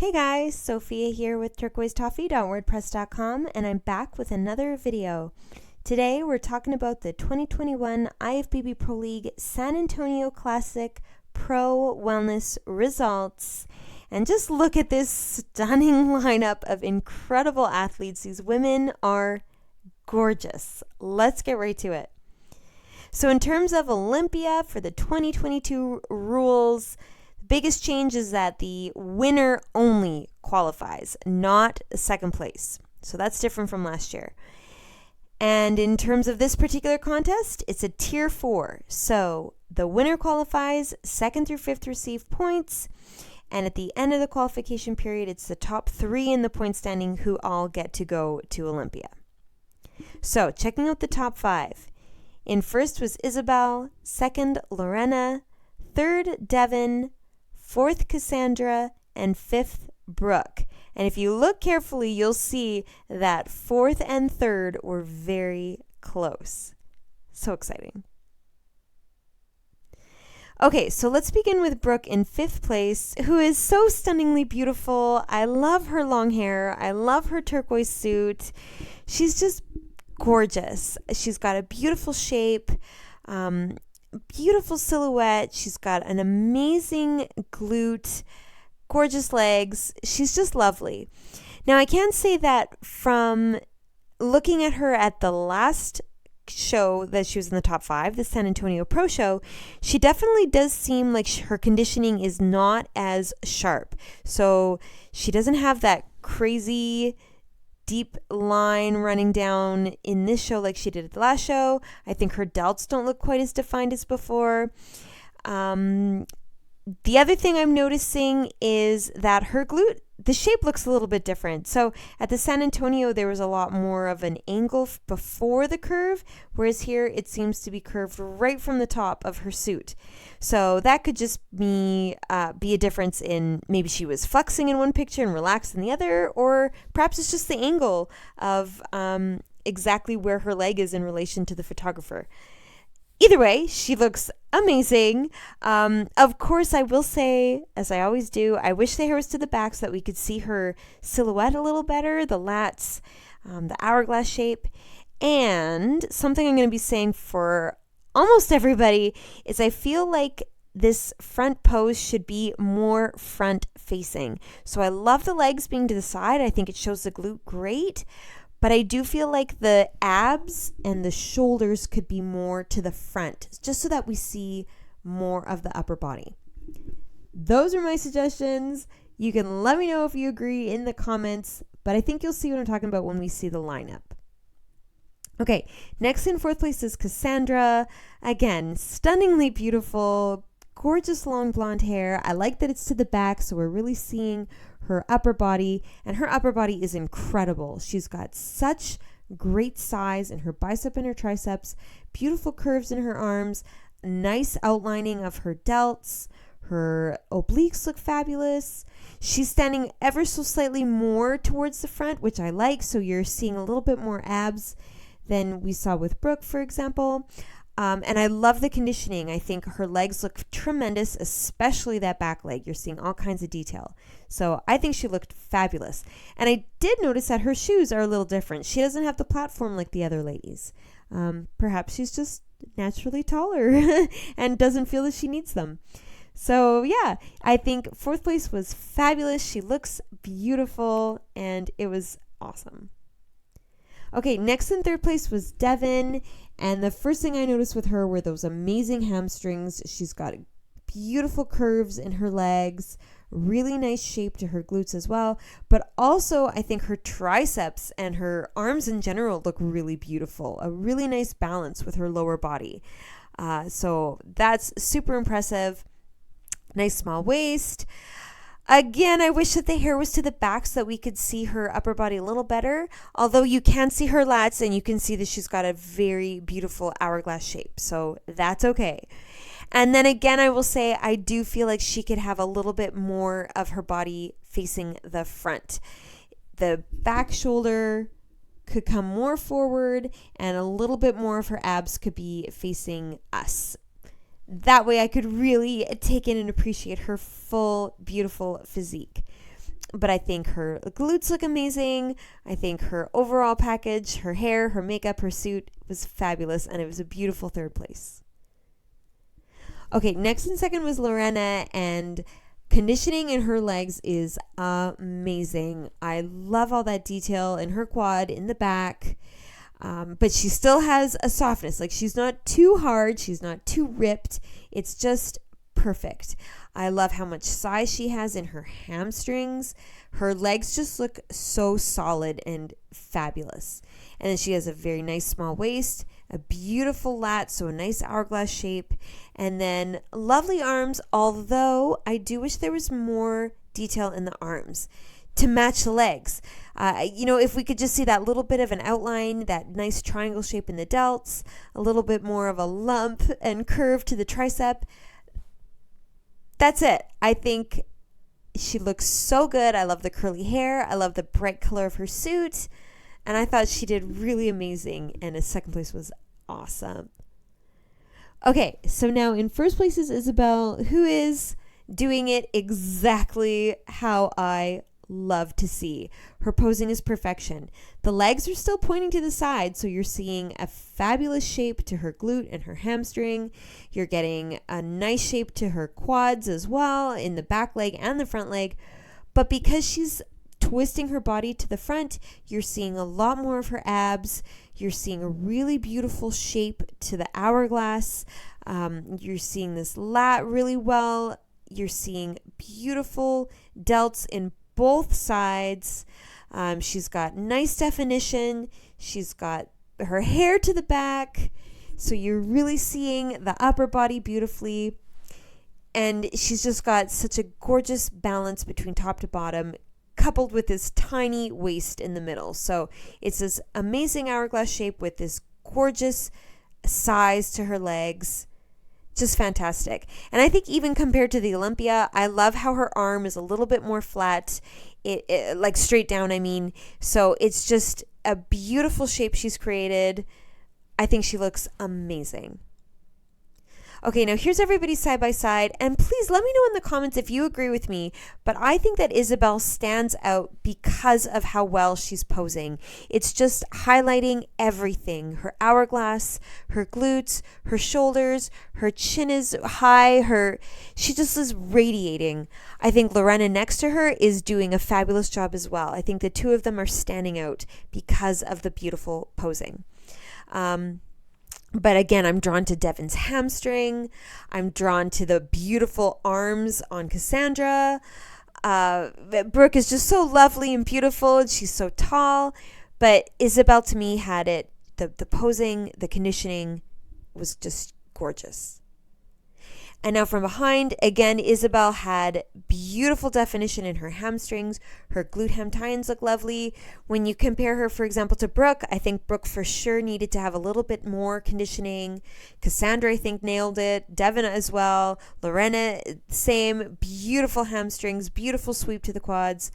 Hey guys, Sophia here with turquoisetoffee.wordpress.com, and I'm back with another video. Today we're talking about the 2021 IFBB Pro League San Antonio Classic Pro Wellness results. And just look at this stunning lineup of incredible athletes. These women are gorgeous. Let's get right to it. So in terms of Olympia for the 2022 rules, biggest change is that the winner only qualifies, not second place. So that's different from last year. And in terms of this particular contest, it's a tier 4. So the winner qualifies, second through fifth receive points, and at the end of the qualification period, it's the top 3 in the point standing who all get to go to Olympia. So checking out the top 5. In first was Isabelle, second Lorena, third Devin, fourth Cassandra, and fifth Brooke. And if you look carefully, you'll see that fourth and third were very close. So exciting. Okay, so let's begin with Brooke in 5th place, who is so stunningly beautiful. I love her long hair. I love her turquoise suit. She's just gorgeous. She's got a beautiful shape. Beautiful silhouette. She's got an amazing glute, gorgeous legs. She's just lovely. Now, I can say that from looking at her at the last show that she was in the top 5, the San Antonio Pro Show, she definitely does seem like her conditioning is not as sharp. So she doesn't have that crazy deep line running down in this show like she did at the last show. I think her delts don't look quite as defined as before. The other thing I'm noticing is that her glute, the shape looks a little bit different. So at the San Antonio, there was a lot more of an angle before the curve, whereas here it seems to be curved right from the top of her suit. So that could just be a difference in maybe she was flexing in one picture and relaxed in the other, or perhaps it's just the angle of exactly where her leg is in relation to the photographer. Either way, she looks amazing. Of course, I will say, as I always do, I wish the hair was to the back so that we could see her silhouette a little better, the lats, the hourglass shape. And something I'm going to be saying for almost everybody is I feel like this front pose should be more front facing. So I love the legs being to the side. I think it shows the glute great. But I do feel like the abs and the shoulders could be more to the front, just so that we see more of the upper body. Those are my suggestions. You can let me know if you agree in the comments, but I think you'll see what I'm talking about when we see the lineup. Okay, next in 4th place is Cassandra. Again, stunningly beautiful, gorgeous long blonde hair. I like that it's to the back, so we're really seeing her upper body, and her upper body is incredible. She's got such great size in her bicep and her triceps, beautiful curves in her arms, nice outlining of her delts. Her obliques look fabulous. She's standing ever so slightly more towards the front, which I like, so you're seeing a little bit more abs than we saw with Brooke, for example. And I love the conditioning. I think her legs look tremendous, especially that back leg. You're seeing all kinds of detail. So I think she looked fabulous. And I did notice that her shoes are a little different. She doesn't have the platform like the other ladies. Perhaps she's just naturally taller and doesn't feel that she needs them. So yeah, I think 4th place was fabulous. She looks beautiful and it was awesome. Okay, next in 3rd place was Devin, and the first thing I noticed with her were those amazing hamstrings. She's got beautiful curves in her legs, really nice shape to her glutes as well, but also I think her triceps and her arms in general look really beautiful, a really nice balance with her lower body. So that's super impressive. Nice small waist. Again, I wish that the hair was to the back so that we could see her upper body a little better, although you can see her lats and you can see that she's got a very beautiful hourglass shape, so that's okay. And then again, I will say I do feel like she could have a little bit more of her body facing the front. The back shoulder could come more forward and a little bit more of her abs could be facing us. That way I could really take in and appreciate her full, beautiful physique. But I think her glutes look amazing. I think her overall package, her hair, her makeup, her suit was fabulous, and it was a beautiful third place. Okay, next and second was Lorena, and conditioning in her legs is amazing. I love all that detail in her quad, in the back. But she still has a softness. Like, she's not too hard. She's not too ripped. It's just perfect. I love how much size she has in her hamstrings. Her legs just look so solid and fabulous. And then she has a very nice small waist, a beautiful lat, so a nice hourglass shape, and then lovely arms, although I do wish there was more detail in the arms to match the legs. If we could just see that little bit of an outline, that nice triangle shape in the delts, a little bit more of a lump and curve to the tricep. That's it. I think she looks so good. I love the curly hair. I love the bright color of her suit. And I thought she did really amazing. And a second place was awesome. Okay, so now in first place is Isabelle, who is doing it exactly how I love to see. Her posing is perfection. The legs are still pointing to the side, so you're seeing a fabulous shape to her glute and her hamstring. You're getting a nice shape to her quads as well, in the back leg and the front leg. But because she's twisting her body to the front, you're seeing a lot more of her abs. You're seeing a really beautiful shape to the hourglass. You're seeing this lat really well. You're seeing beautiful delts in both sides. She's got nice definition. She's got her hair to the back. So you're really seeing the upper body beautifully. And she's just got such a gorgeous balance between top to bottom, coupled with this tiny waist in the middle. So it's this amazing hourglass shape with this gorgeous size to her legs. Just fantastic. And I think even compared to the Olympia, I love how her arm is a little bit more flat, like straight down, I mean. So it's just a beautiful shape she's created. I think she looks amazing. Okay, now here's everybody side by side, and please let me know in the comments if you agree with me, but I think that Isabelle stands out because of how well she's posing. It's just highlighting everything. Her hourglass, her glutes, her shoulders, her chin is high, she just is radiating. I think Lorena next to her is doing a fabulous job as well. I think the two of them are standing out because of the beautiful posing. But again, I'm drawn to Devin's hamstring. I'm drawn to the beautiful arms on Cassandra. Brooke is just so lovely and beautiful, and she's so tall. But Isabelle, to me, had it. The posing, the conditioning was just gorgeous. And now from behind, again, Isabelle had beautiful definition in her hamstrings. Her glute ham tie-ins look lovely. When you compare her, for example, to Brooke, I think Brooke for sure needed to have a little bit more conditioning. Cassandra, I think, nailed it. Devin as well. Lorena, same. Beautiful hamstrings, beautiful sweep to the quads.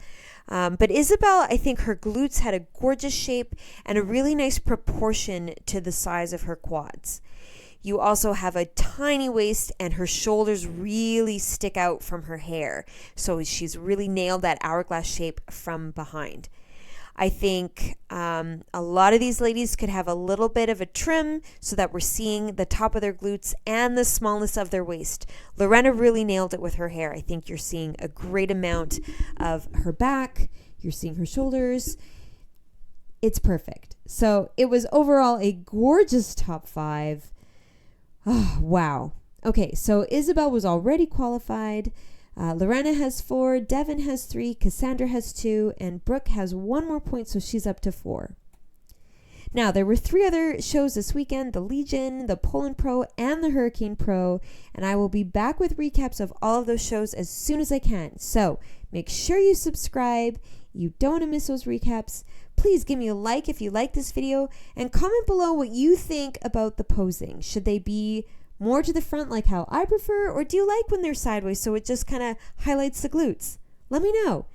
But Isabelle, I think her glutes had a gorgeous shape and a really nice proportion to the size of her quads. You also have a tiny waist, and her shoulders really stick out from her hair. So she's really nailed that hourglass shape from behind. I think a lot of these ladies could have a little bit of a trim so that we're seeing the top of their glutes and the smallness of their waist. Lorena really nailed it with her hair. I think you're seeing a great amount of her back. You're seeing her shoulders. It's perfect. So it was overall a gorgeous top 5. Oh, wow. Okay, so Isabelle was already qualified. Lorena has 4, Devin has 3, Cassandra has 2, and Brooke has 1 more point, so she's up to 4. Now, there were 3 other shows this weekend, the Legion, the Poland Pro, and the Hurricane Pro, and I will be back with recaps of all of those shows as soon as I can. So make sure you subscribe. You don't want to miss those recaps. Please give me a like if you like this video, and comment below what you think about the posing. Should they be more to the front like how I prefer, or do you like when they're sideways so it just kind of highlights the glutes? Let me know.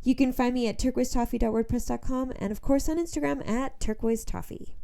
You can find me at turquoisetoffee.wordpress.com and of course on Instagram at turquoisetoffee.